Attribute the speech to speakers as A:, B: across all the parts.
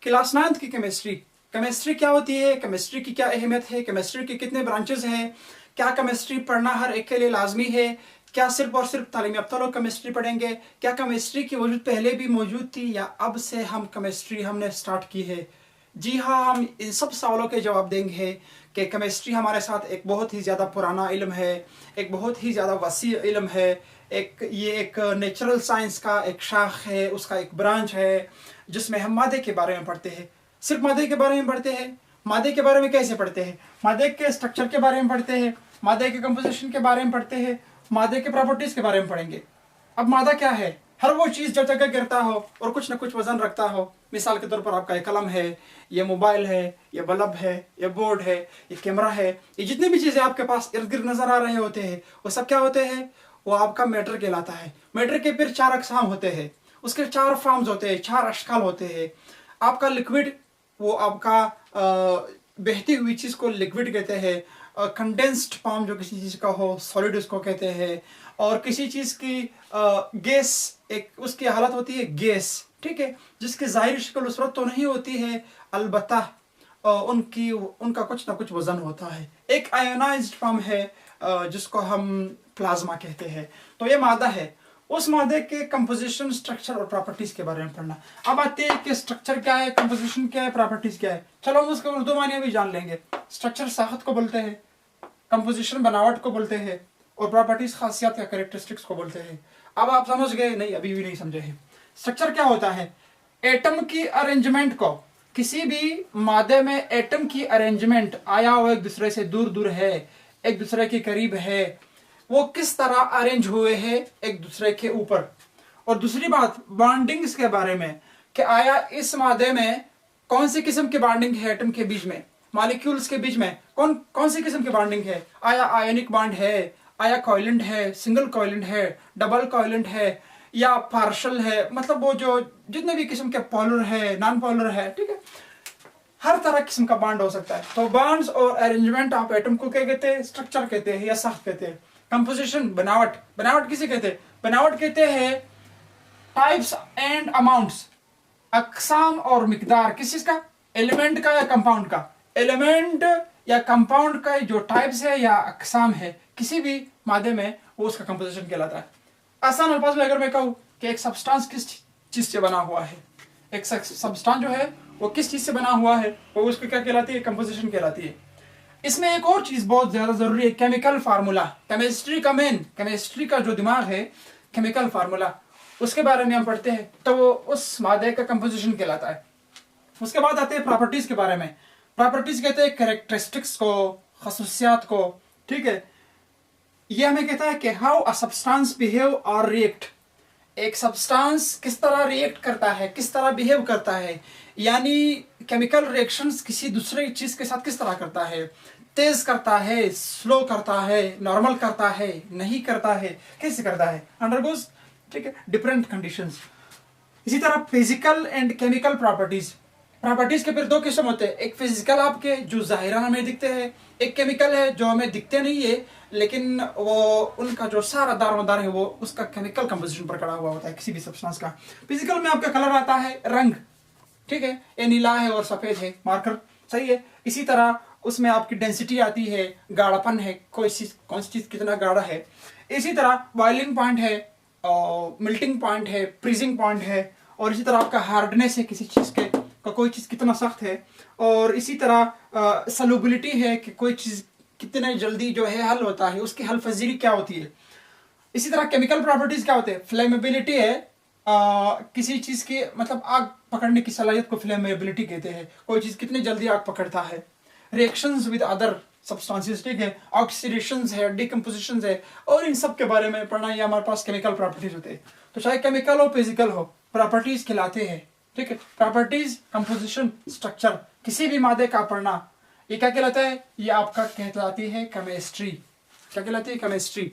A: Class 9th की chemistry. Chemistry क्या होती है, केमिस्ट्री की क्या अहमियत है, केमिस्ट्री के कितने ब्रांचेस हैं, क्या केमिस्ट्री पढ़ना हर एक के लिए लाजमी है, क्या सिर्फ और सिर्फ तालीम याफ्ता लोग केमिस्ट्री पढ़ेंगे, क्या केमिस्ट्री की वजूद पहले भी मौजूद थी या अब से हम केमिस्ट्री हमने स्टार्ट की है। जी हाँ, हम इन सब सवालों के जवाब देंगे कि केमिस्ट्री हमारे साथ एक बहुत ही ज़्यादा पुराना इल्म है, एक बहुत ही ज़्यादा वसी इल्म है, ये एक नेचुरल साइंस का एक शाख है, उसका एक ब्रांच है जिसमें हम मादे के बारे में पढ़ते हैं। सिर्फ मादे के बारे में पढ़ते हैं। मादे के बारे में कैसे पढ़ते हैं? मादे के स्ट्रक्चर के बारे में पढ़ते हैं, मादे के कंपोजिशन के बारे में पढ़ते हैं, मादे के प्रॉपर्टीज के बारे में पढ़ेंगे। अब मादा क्या है? हर वो चीज़ जो जगह गिरता हो और कुछ ना कुछ वजन रखता हो। मिसाल के तौर पर आपका ये कलम है, ये मोबाइल है, ये बल्ब है, ये बोर्ड है, ये कैमरा है, ये जितनी भी चीज़ें आपके पास इर्द गिर्द नजर आ रहे होते हैं वो सब क्या होते हैं? वो आपका मैटर कहलाता है। मैटर के फिर 4 अक़साम होते हैं, उसके 4 फॉर्म्स होते हैं, 4 अशकाल होते हैं। आपका लिक्विड, वो आपका बहती हुई चीज़ को लिक्विड कहते हैं। कंडेंस्ड फॉर्म जो किसी चीज़ का हो, सॉलिड उसको कहते हैं। और किसी चीज़ की गैस, एक उसकी हालत होती है गैस, ठीक है, जिसकी ज़ाहिर शक्ल उस वक्त तो नहीं होती है, अलबत्ता उनका कुछ ना कुछ वजन होता है। एक आयोनाइज्ड फॉर्म है जिसको हम प्लाज्मा कहते हैं। तो ये मादा है। उस मादे के कंपोजिशन, स्ट्रक्चर और प्रॉपर्टीज के बारे में पढ़ना। अब आते हैं कि स्ट्रक्चर क्या है, कंपोजिशन क्या है, प्रॉपर्टीज क्या है। चलो हम उसके उर्दू मानिया भी जान लेंगे। स्ट्रक्चर साखत को बोलते हैं, कंपोजिशन बनावट को बोलते हैं, और प्रॉपर्टीज खासियत या कैरेक्टरिस्टिक्स को बोलते हैं। अब आप समझ गए? नहीं, अभी भी नहीं समझे हैं। स्ट्रक्चर क्या होता है? एटम की अरेंजमेंट को, किसी भी मादे में एटम की अरेंजमेंट, आया वो एक दूसरे से दूर दूर है, एक दूसरे के करीब है, वो किस तरह अरेंज हुए हैं एक दूसरे के ऊपर। और दूसरी बात बॉन्डिंग्स के बारे में, कि आया इस मादे में कौन सी किस्म की बॉन्डिंग है एटम के बीच में, मॉलिक्यूल्स के बीच में कौन सी किस्म की बॉन्डिंग है। आया आयोनिक बॉन्ड है, आया कोवलेंट है, सिंगल कोवलेंट है, डबल कोवलेंट है, या पार्शल है, मतलब वो जो जितने भी किस्म के पोलर है, नॉन पोलर है, ठीक है, हर तरह किस्म का बॉन्ड हो सकता है। तो बॉन्ड्स और अरेंजमेंट ऑफ एटम को क्या कहते हैं? स्ट्रक्चर कहते हैं या साख्त कहते हैं। कंपोजिशन, बनावट किसे कहते हैं? बनावट कहते हैं टाइप्स एंड अमाउंट्स, अक़साम और मिकदार, किस चीज का? एलिमेंट का या कंपाउंड का। एलिमेंट या कंपाउंड का जो टाइप्स है या अक़साम है किसी भी मादे में, वो उसका कंपोजिशन कहलाता है। आसान अल्फाज में अगर मैं कहूँ कि एक सब्सटेंस किस चीज से बना हुआ है, एक सब्सटेंस जो है वो किस चीज से बना हुआ है, वो उसको क्या कहलाती है? कंपोजिशन कहलाती है। इसमें एक और चीज बहुत ज्यादा जरूरी है, केमिकल फार्मूला। केमिस्ट्री का जो दिमाग है, केमिकल फार्मूला, उसके बारे में हम पढ़ते हैं तो वो उस मादे का कंपोजिशन कहलाता है। उसके बाद आते हैं प्रॉपर्टीज के बारे में। प्रॉपर्टीज कहते हैं कैरेक्टरिस्टिक्स को, खसूसियात को, ठीक है। ये हमें कहता है कि हाउ अ सब्सटेंस बिहेव और रिएक्ट। एक सब्सटेंस किस तरह रिएक्ट करता है, किस तरह बिहेव करता है, यानी केमिकल रिएक्शंस किसी दूसरे चीज के साथ किस तरह करता है, तेज करता है, स्लो करता है, नॉर्मल करता है, नहीं करता है, कैसे करता है, अंडरगोज, ठीक है, डिफरेंट कंडीशंस। इसी तरह फिजिकल एंड केमिकल प्रॉपर्टीज के फिर 2 किस्म होते हैं। एक फिजिकल आपके जो ज़ाहिरा हमें दिखते हैं, एक केमिकल है जो हमें दिखते नहीं है लेकिन वो उनका जो सारा दारोमदार है वो उसका केमिकल कंपोजिशन पर खड़ा हुआ होता है किसी भी सब्सटेंस का। फिजिकल में आपका कलर आता है, रंग, ठीक है, ये नीला है और सफ़ेद है, मार्कर, सही है। इसी तरह उसमें आपकी डेंसिटी आती है, गाढ़ापन है, कौन सी चीज़ कितना गाढ़ा है। इसी तरह बॉइलिंग पॉइंट है, मिल्टिंग पॉइंट है, फ्रीजिंग पॉइंट है, और इसी तरह आपका हार्डनेस है किसी चीज़ के का, कोई चीज़ कितना सख्त है, और इसी तरह सलूबिलिटी है कि कोई चीज़ कितने जल्दी जो है हल होता है, उसकी हल फजीरी क्या होती है। इसी तरह केमिकल प्रॉपर्टीज क्या होते हैं? फ्लेमेबिलिटी है, किसी चीज़ की मतलब आग पकड़ने की सलाहियत को फ्लेमेबिलिटी कहते हैं, कोई चीज़ कितनी जल्दी आग पकड़ता है। रिएक्शंस विद अदर सब्सटेंसेस, ठीक है, ऑक्सीडेशंस है, डिकम्पोजिशंस है, और इन सब के बारे में पढ़ना, ये हमारे पास केमिकल प्रॉपर्टीज होते हैं। तो चाहे केमिकल हो फिजिकल हो, प्रॉपर्टीज खिलाते हैं, ठीक है। प्रॉपर्टीज, कंपोजिशन, स्ट्रक्चर किसी भी मादे का पढ़ना, ये क्या कहलाता है? ये आपका कहलाती है केमिस्ट्री। क्या कहलाती है? केमिस्ट्री।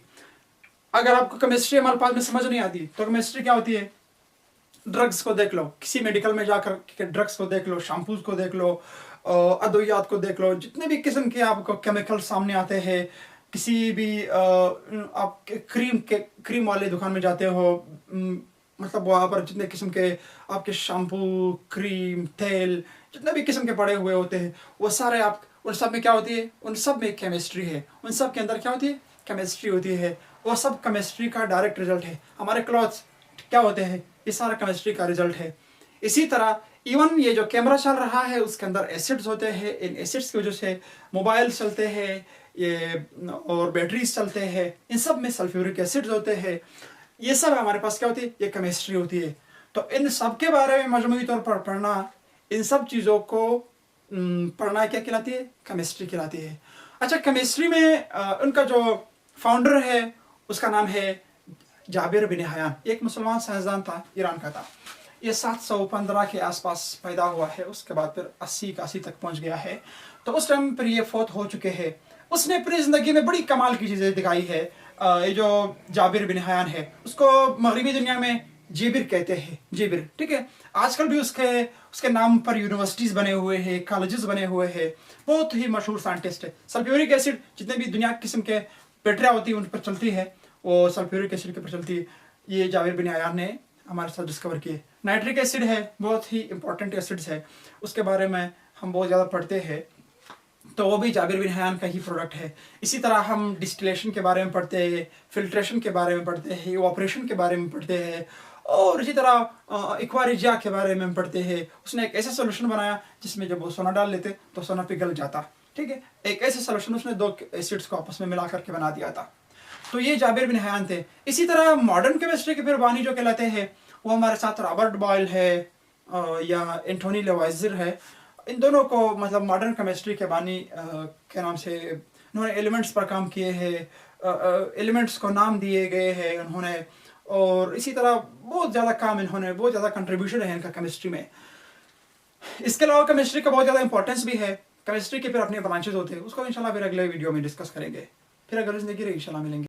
A: अगर आपको केमिस्ट्री हमारे पास में समझ नहीं आती तो केमिस्ट्री क्या होती है? ड्रग्स को देख लो, किसी मेडिकल में जाकर ड्रग्स को देख लो, शैम्पूज को देख लो, अद्वियात को देख लो, जितने भी किस्म के आपको केमिकल सामने आते हैं, किसी भी आप क्रीम वाले दुकान में जाते हो, मतलब वहाँ पर जितने किस्म के आपके शैम्पू, क्रीम, तेल, जितने भी किस्म के पड़े हुए होते हैं, वो सारे आप, उन सब में क्या होती है, उन सब में केमिस्ट्री है, उन सब के अंदर क्या होती है, केमिस्ट्री होती है। वो सब केमिस्ट्री का डायरेक्ट रिजल्ट है। हमारे क्लॉथ्स क्या होते हैं, ये सारा केमिस्ट्री का रिजल्ट है। इसी तरह इवन ये जो कैमरा चल रहा है उसके अंदर एसिड्स होते हैं, इन एसिड्स की वजह से मोबाइल चलते हैं, ये और बैटरीज चलते हैं, इन सब में सल्फ्यूरिक एसिड्स होते हैं। ये सब हमारे पास क्या होती है, ये केमिस्ट्री होती है। तो इन सब के बारे में मजमूई तौर पर पढ़ना, इन सब चीज़ों को पढ़ना क्या कहलाती है, केमिस्ट्री कहलाती है। अच्छा, केमिस्ट्री में उनका जो फाउंडर है उसका नाम है जाबिर बिन हयान। एक मुसलमान साइंसदान था, ईरान का था। ये 715 के आसपास पैदा हुआ है, उसके बाद फिर 80 तक पहुंच गया है। तो उस टाइम पर ये फौत हो चुके हैं। उसने अपनी ज़िंदगी में बड़ी कमाल की चीज़ें दिखाई है। ये जो जाबिर बिन हयान है उसको मगरबी दुनिया में जेबिर कहते हैं, जेबिर, ठीक है। आजकल भी उसके नाम पर यूनिवर्सिटीज़ बने हुए हैं, कॉलेजेस बने हुए हैं। बहुत ही मशहूर साइंटिस्ट है। सल्फ्यूरिक एसिड जितने भी दुनिया किस्म के बैटरियाँ होती है उन पर चलती है, वो सल्फ्यूरिक एसिड के पर चलती है। ये जाबिर बिन हयान ने हमारे साथ डिस्कवर किए। नाइट्रिक एसिड है, बहुत ही इंपॉर्टेंट एसिड्स है, उसके बारे में हम बहुत ज़्यादा पढ़ते हैं, तो वो भी जाबिर बिन हयान का ही प्रोडक्ट है। इसी तरह हम डिस्टिलेशन के बारे में पढ़ते हैं, फिल्ट्रेशन के बारे में पढ़ते हैं, इवापोरेशन के बारे में पढ़ते हैं, और इसी तरह एक्वारिजिया के बारे में पढ़ते हैं। उसने एक ऐसा सोल्यूशन बनाया जिसमें जब वो सोना डाल लेते तो सोना पिघल जाता, ठीक है। एक ऐसे सोल्यूशन उसने दो एसिड्स को आपस में मिला करके बना दिया था। तो ये जाबिर बिन हयान थे। इसी तरह मॉडर्न केमिस्ट्री के फिर बानी जो कहलाते हैं वो हमारे साथ रॉबर्ट बॉयल है या एंटोनी लेवाइजर है। इन दोनों को मतलब मॉडर्न केमिस्ट्री के बानी के नाम से उन्होंने एलिमेंट्स पर काम किए हैं, एलिमेंट्स को नाम दिए गए हैं उन्होंने, और इसी तरह बहुत ज़्यादा काम इन्होंने, बहुत ज़्यादा कंट्रीब्यूशन है इनका केमिस्ट्री में। इसके अलावा केमिस्ट्री का बहुत ज़्यादा इंपॉर्टेंस भी है। केमिस्ट्री के फिर अपने ब्रांचेज होते हैं, उसको इंशाल्लाह फिर अगले वीडियो में डिस्कस करेंगे। फिर अगर जिंदगी रही इंशाल्लाह मिलेंगे।